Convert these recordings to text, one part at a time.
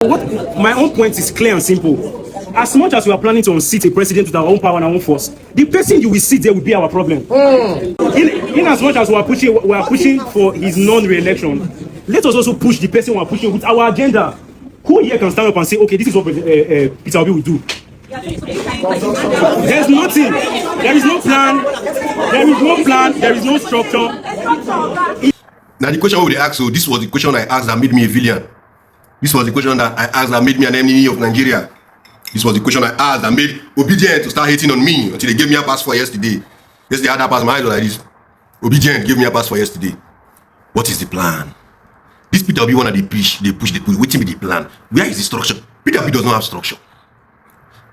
What my own point is clear and simple. As much as we are planning to unseat a president with our own power and our own force, the person you will seat there will be our problem. In as much as we are pushing for his non-re-election, let us also push the person we are pushing with our agenda. Who here can stand up and say, okay, this is what Peter Obi will do? There's nothing. There is no plan. There is no plan. There is no structure. Now the question we asked, so this was the question I asked that made me a villain. This was the question that I asked that made me an enemy of Nigeria. This was the question I asked that made Obedient to start hating on me until they gave me a pass for yesterday. Yesterday I had a pass, my eyes were like this. Obedient gave me a pass for yesterday. What is the plan? This Peter Obi one they push. Waiting be the plan. Where is the structure? Peter Obi does not have structure.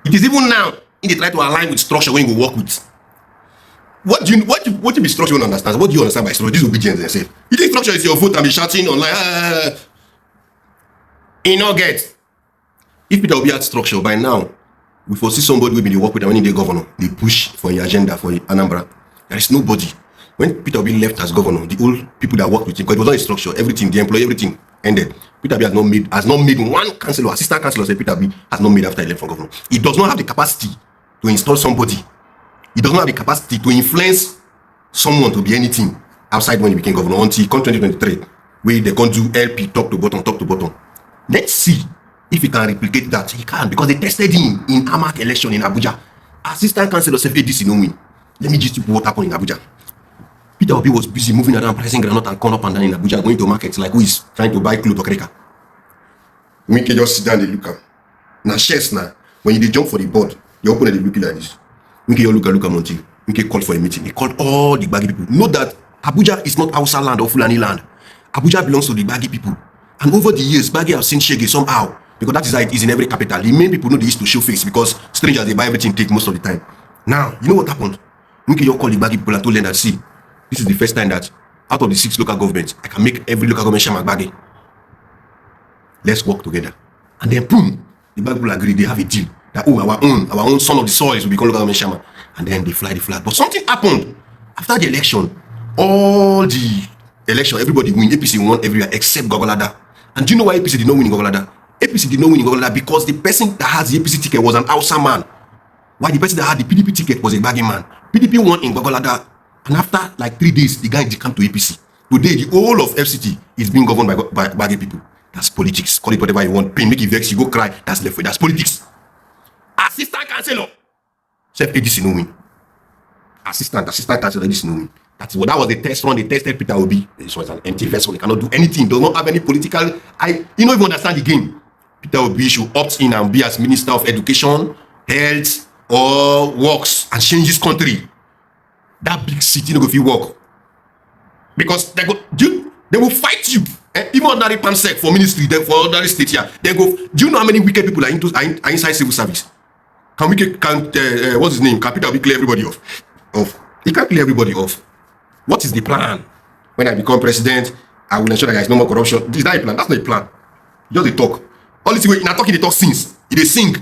It is even now in they try to align with structure when you work with. What do you be structure you understand? What do you understand by structure? This is Obedience themselves. You think structure is your vote and be shouting online? In no get. If Peter Obi had structure by now, we foresee somebody will be the work with them when they governor. They push for your agenda for Anambra. There is nobody. When Peter Obi left as governor, the old people that worked with him, because it was not a structure, everything, the employee, everything ended. Peter Obi has not made one councillor, assistant councillor, say Peter Obi has not made after he left from governor. He does not have the capacity to install somebody. He does not have the capacity to influence someone to be anything outside when he became governor until 2023, where they can do LP, top to bottom. Let's see if he can replicate that. He can, because they tested him in Amak election in Abuja. Assistant councillor said ADC no win. Let me just see what happened in Abuja. Peter Obi was busy moving around, pressing granite and corn up and down in Abuja, going to markets like who is trying to buy clothes or kreka. We can just sit down and look at. Now, shares now, when you jump for the board, you open and they look like this. We can look at until we can call for a meeting. He called all the baggy people. Know that Abuja is not Hausa land or Fulani land. Abuja belongs to the baggy people. And over the years, baggy have seen shaggy somehow. Because that is how it is in every capital. The main people know they used to show face because strangers, they buy everything, take most of the time. Now, you know what happened? We can call the baggy people and told them that, see, this is the first time that out of the 6 local governments, I can make every local government share my baggy. Let's work together. And then, boom, the baggy people agree, they have a deal. That, oh, our own son of the soil will become local government chairman. And then they fly the flag. But something happened. After the election, all the election, everybody win. APC won everywhere except Gogolada. And do you know why APC did not win in Gogolada? APC did not win in Gogolada because the person that has the APC ticket was an Hausa man. While the person that had the PDP ticket was a baggy man. PDP won in Gogolada. And after like 3 days, the guy came to APC. Today, the whole of FCT is being governed by baggy people. That's politics. Call it whatever you want. Pain, make it vex, you go cry. That's left way. That's politics. Assistant councillor. Self ADC no win. Assistant councillor ADC no win. That was the test run. They tested Peter Obi. This was an empty vessel. They cannot do anything. Does not have any political. You don't even understand the game. Peter Obi should opt in and be as Minister of Education, Health, or Works and change this country. That big city no go fit work. Because they will fight you. Even ordinary PAMSEC for ministry, then for ordinary state here. They go. Do you know how many wicked people are inside civil service? What's his name? Can Peter Obi clear everybody off? He can't clear everybody off. What is the plan? When I become president, I will ensure that there is no more corruption. Is that a plan? That's not a plan. Just they talk. All this way, in talking, they talk sings. They sing.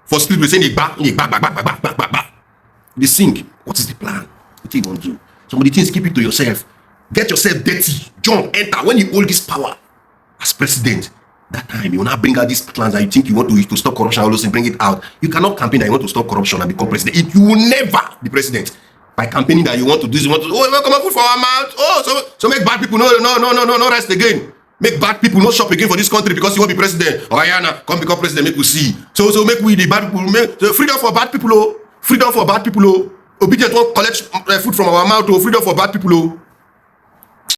For street, they say they back. They sing. What is the plan? What do you want to do? Some of the things, keep it to yourself. Get yourself dirty. Jump, enter. When you hold this power as president, that time you will not bring out these plans that you think you want to stop corruption, all those things, bring it out. You cannot campaign that you want to stop corruption and become president. You will never be president. By campaigning that you want to do, you want to, oh, come on, put for our mouth. Oh, so make bad people no rest again. Make bad people no shop again for this country because you want to be president. Oh, Ayana, come become president, make we see. So make we the bad people, make so freedom for bad people, oh. Freedom for bad people, oh. Obedient won't collect food from our mouth, oh. Freedom for bad people, oh.